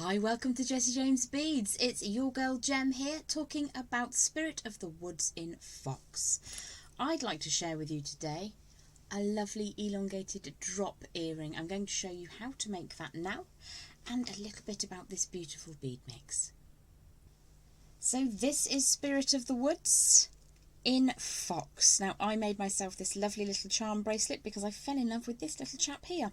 Hi, welcome to Jessie James Beads. It's your girl Jem here, talking about Spirit of the Woods in Fox. I'd like to share with you today a lovely elongated drop earring. I'm going to show you how to make that now and a little bit about this beautiful bead mix. So this is Spirit of the Woods in Fox. Now I made myself this lovely little charm bracelet because I fell in love with this little chap here.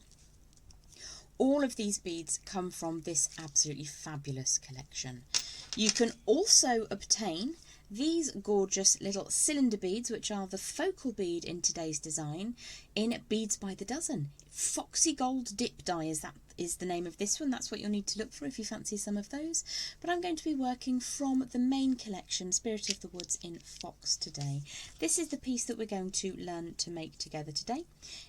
All of these beads come from this absolutely fabulous collection. You can also obtain these gorgeous little cylinder beads, which are the focal bead in today's design, in Beads by the Dozen. Foxy Gold Dip Dye is the name of this one. That's what you'll need to look for if you fancy some of those. But I'm going to be working from the main collection, Spirit of the Woods in Fox, today. This is the piece that we're going to learn to make together today.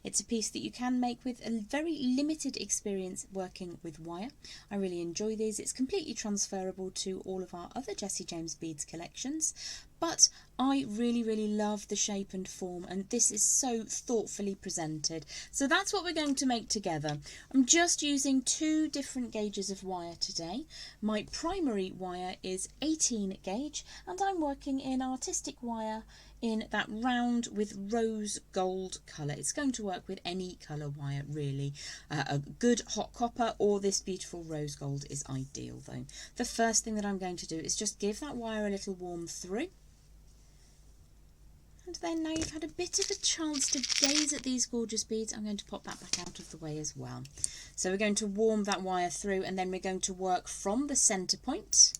It's a piece that you can make with a very limited experience working with wire. I really enjoy these. It's completely transferable to all of our other Jessie James Beads collections. But I really love the shape and form, and this is so thoughtfully presented. So that's what we're going to make together. I'm just using two different gauges of wire today. My primary wire is 18 gauge, and I'm working in artistic wire in that round with rose gold colour. It's going to work with any colour wire really. A good hot copper or this beautiful rose gold is ideal though. The first thing that I'm going to do is just give that wire a little warm through. And then now you've had a bit of a chance to gaze at these gorgeous beads, I'm going to pop that back out of the way as well. So we're going to warm that wire through, and then we're going to work from the centre point,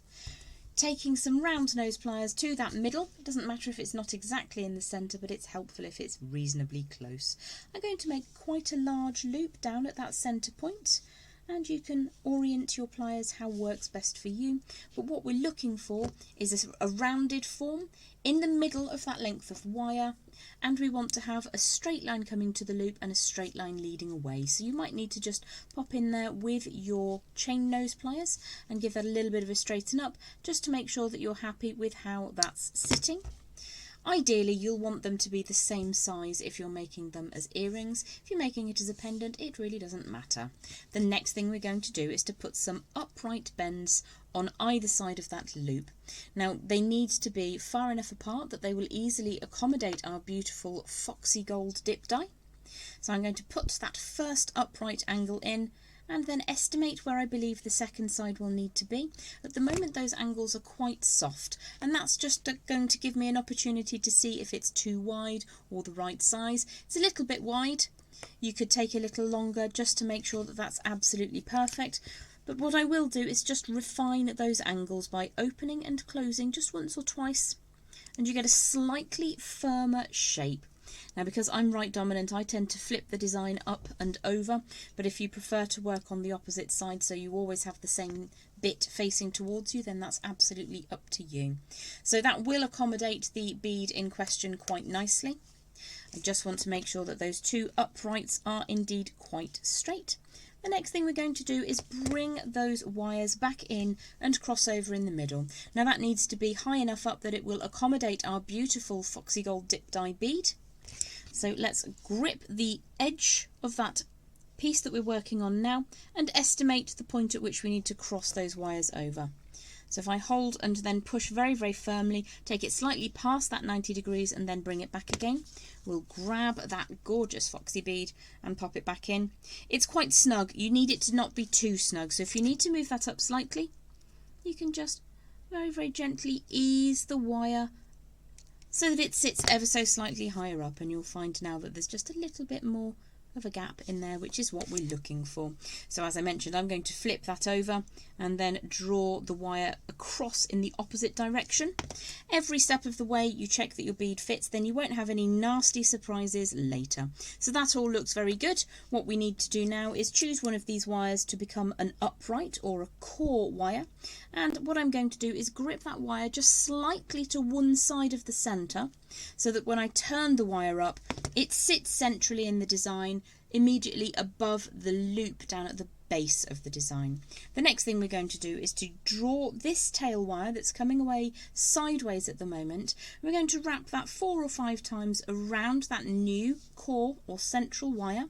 taking some round nose pliers to that middle. It doesn't matter if it's not exactly in the centre, but it's helpful if it's reasonably close. I'm going to make quite a large loop down at that centre point, and you can orient your pliers how works best for you. But what we're looking for is a rounded form in the middle of that length of wire, and we want to have a straight line coming to the loop and a straight line leading away. So you might need to just pop in there with your chain nose pliers and give that a little bit of a straighten up, just to make sure that you're happy with how that's sitting. Ideally, you'll want them to be the same size if you're making them as earrings. If you're making it as a pendant, it really doesn't matter. The next thing we're going to do is to put some upright bends on either side of that loop. Now, they need to be far enough apart that they will easily accommodate our beautiful foxy gold dip dye. So I'm going to put that first upright angle in, and then estimate where I believe the second side will need to be. At the moment those angles are quite soft, and that's just going to give me an opportunity to see if it's too wide or the right size. It's a little bit wide. You could take a little longer just to make sure that that's absolutely perfect. But what I will do is just refine those angles by opening and closing just once or twice, and you get a slightly firmer shape. Now, because I'm right dominant, I tend to flip the design up and over, but if you prefer to work on the opposite side so you always have the same bit facing towards you, then that's absolutely up to you. So that will accommodate the bead in question quite nicely. I just want to make sure that those two uprights are indeed quite straight. The next thing we're going to do is bring those wires back in and cross over in the middle. Now that needs to be high enough up that it will accommodate our beautiful Foxy Gold Dip Dye bead. So let's grip the edge of that piece that we're working on now and estimate the point at which we need to cross those wires over. So if I hold and then push very firmly, take it slightly past that 90 degrees and then bring it back again, we'll grab that gorgeous foxy bead and pop it back in. It's quite snug. You need it to not be too snug. So if you need to move that up slightly, you can just very gently ease the wire so that it sits ever so slightly higher up, and you'll find now that there's just a little bit more of a gap in there, which is what we're looking for. So as I mentioned, I'm going to flip that over and then draw the wire across in the opposite direction. Every step of the way you check that your bead fits, then you won't have any nasty surprises later. So that all looks very good. What we need to do now is choose one of these wires to become an upright or a core wire, and what I'm going to do is grip that wire just slightly to one side of the centre, so that when I turn the wire up, it sits centrally in the design, immediately above the loop down at the base of the design. The next thing we're going to do is to draw this tail wire that's coming away sideways at the moment. We're going to wrap that 4 or 5 times around that new core or central wire.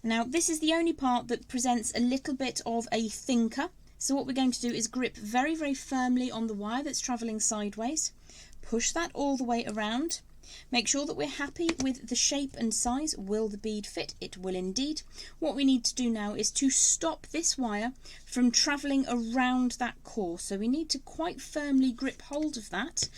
Now this is the only part that presents a little bit of a thinker, So what we're going to do is grip very, very firmly on the wire that's travelling sideways, push that all the way around, make sure that we're happy with the shape and size. Will the bead fit? It will indeed. What we need to do now is to stop this wire from travelling around that core, so we need to quite firmly grip hold of that.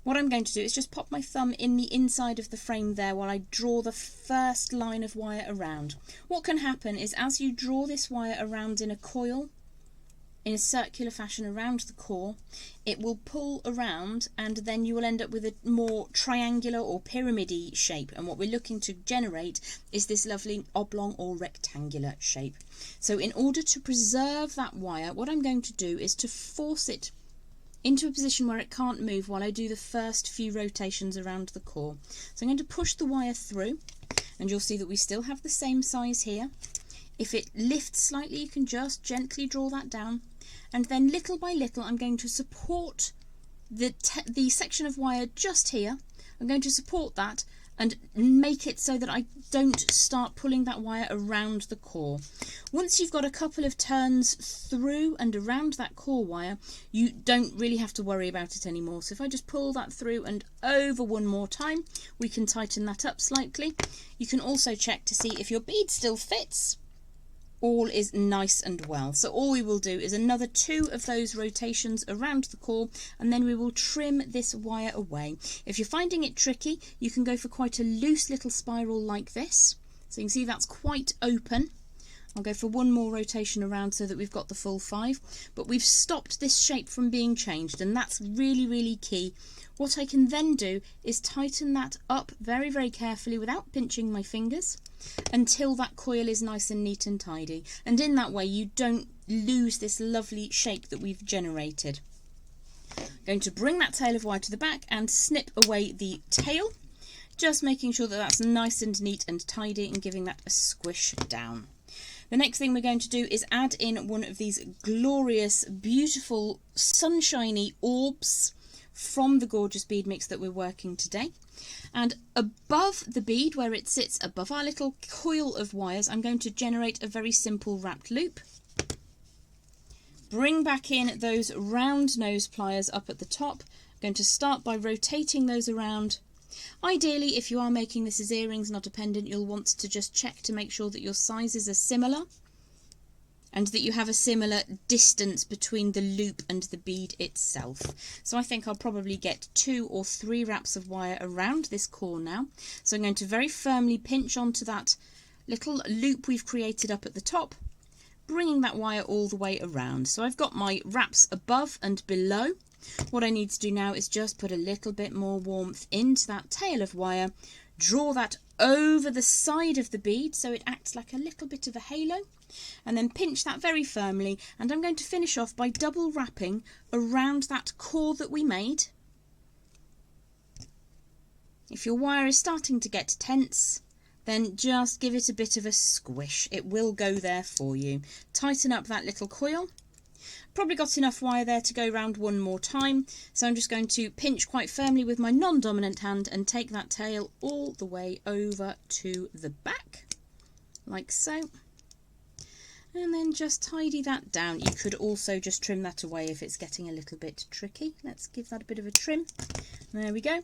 What I'm going to do is just pop my thumb in the inside of the frame there while I draw the first line of wire around. What can happen is as you draw this wire around in a coil, in a circular fashion around the core, it will pull around and then you will end up with a more triangular or pyramid-y shape, and what we're looking to generate is this lovely oblong or rectangular shape. So in order to preserve that wire, what I'm going to do is to force it into a position where it can't move while I do the first few rotations around the core. So I'm going to push the wire through, and you'll see that we still have the same size here. If it lifts slightly, you can just gently draw that down, and then little by little I'm going to support the section of wire just here. I'm going to support that and make it so that I don't start pulling that wire around the core. Once you've got a couple of turns through and around that core wire, you don't really have to worry about it anymore. So if I just pull that through and over one more time, we can tighten that up slightly. You can also check to see if your bead still fits. All is nice and well. So all we will do is another 2 of those rotations around the core, and then we will trim this wire away. If you're finding it tricky, you can go for quite a loose little spiral like this. So you can see that's quite open. I'll go for one more rotation around so that we've got the full 5, but we've stopped this shape from being changed, and that's really, really key. What I can then do is tighten that up very, very carefully without pinching my fingers until that coil is nice and neat and tidy, and in that way you don't lose this lovely shape that we've generated. I'm going to bring that tail of wire to the back and snip away the tail, just making sure that that's nice and neat and tidy and giving that a squish down. The next thing we're going to do is add in one of these glorious, beautiful, sunshiny orbs from the gorgeous bead mix that we're working today. And above the bead, where it sits above our little coil of wires, I'm going to generate a very simple wrapped loop. Bring back in those round nose pliers up at the top. I'm going to start by rotating those around. Ideally, if you are making this as earrings, not a pendant, you'll want to just check to make sure that your sizes are similar and that you have a similar distance between the loop and the bead itself. So I think I'll probably get 2 or 3 wraps of wire around this core now. So I'm going to very firmly pinch onto that little loop we've created up at the top, bringing that wire all the way around. So I've got my wraps above and below. What I need to do now is just put a little bit more warmth into that tail of wire, draw that over the side of the bead so it acts like a little bit of a halo, and then pinch that very firmly, and I'm going to finish off by double wrapping around that core that we made. If your wire is starting to get tense, then just give it a bit of a squish. It will go there for you. Tighten up that little coil. Probably got enough wire there to go round one more time, so I'm just going to pinch quite firmly with my non-dominant hand and take that tail all the way over to the back, like so. And then just tidy that down. You could also just trim that away if it's getting a little bit tricky. Let's give that a bit of a trim. There we go.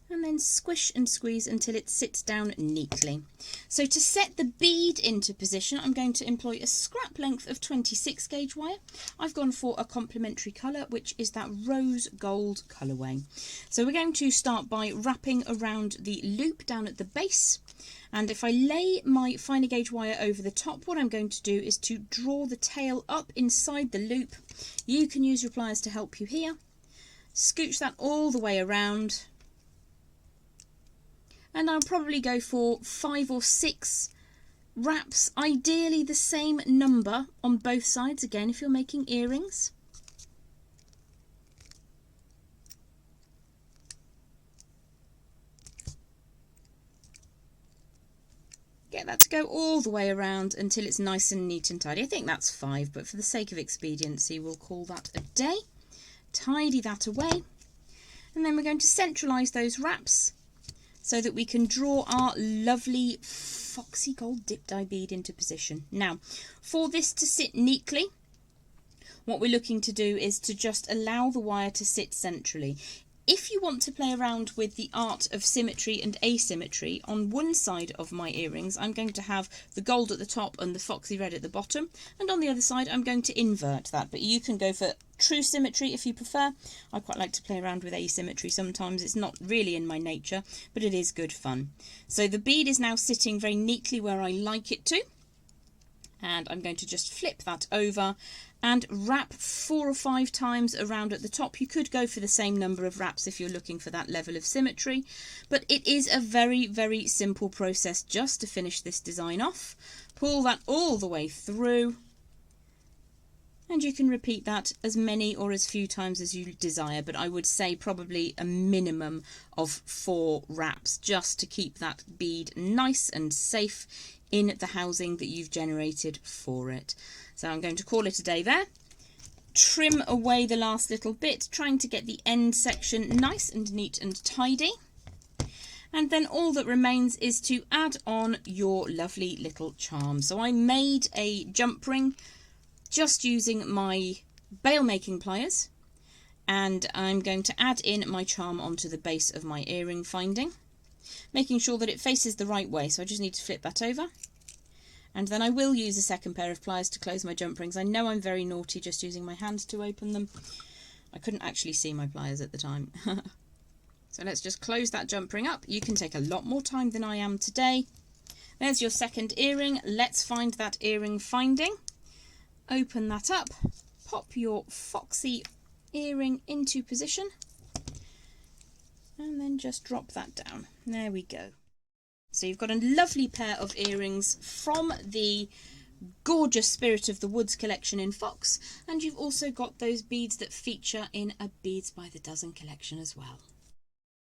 And then squish and squeeze until it sits down neatly. So to set the bead into position, I'm going to employ a scrap length of 26 gauge wire. I've gone for a complementary colour, which is that rose gold colourway. So we're going to start by wrapping around the loop down at the base. And if I lay my finer gauge wire over the top, what I'm going to do is to draw the tail up inside the loop. You can use your pliers to help you here. Scooch that all the way around. And I'll probably go for 5 or 6 wraps, ideally the same number on both sides, again if you're making earrings. Get that to go all the way around until it's nice and neat and tidy. I think that's 5, but for the sake of expediency we'll call that a day. Tidy that away, and then we're going to centralise those wraps so that we can draw our lovely foxy gold dip dye bead into position. Now, for this to sit neatly, what we're looking to do is to just allow the wire to sit centrally. If you want to play around with the art of symmetry and asymmetry, on one side of my earrings I'm going to have the gold at the top and the foxy red at the bottom, and on the other side I'm going to invert that, but you can go for true symmetry if you prefer. I quite like to play around with asymmetry sometimes. It's not really in my nature, but it is good fun. So the bead is now sitting very neatly where I like it to, and I'm going to just flip that over and wrap 4 or 5 times around at the top. You could go for the same number of wraps if you're looking for that level of symmetry, but it is a very, very simple process just to finish this design off. Pull that all the way through, and you can repeat that as many or as few times as you desire, but I would say probably a minimum of 4 wraps just to keep that bead nice and safe in the housing that you've generated for it. So I'm going to call it a day there. Trim away the last little bit, trying to get the end section nice and neat and tidy. And then all that remains is to add on your lovely little charm. So I made a jump ring just using my bail making pliers, and I'm going to add in my charm onto the base of my earring finding, making sure that it faces the right way. So I just need to flip that over, and then I will use a second pair of pliers to close my jump rings. I know I'm very naughty just using my hand to open them. I couldn't actually see my pliers at the time. So let's just close that jump ring up. You can take a lot more time than I am today. There's your second earring. Let's find that earring finding. Open that up, pop your foxy earring into position, and then just drop that down. There we go. So you've got a lovely pair of earrings from the gorgeous Spirit of the Woods collection in Fox, and you've also got those beads that feature in a Beads by the Dozen collection as well.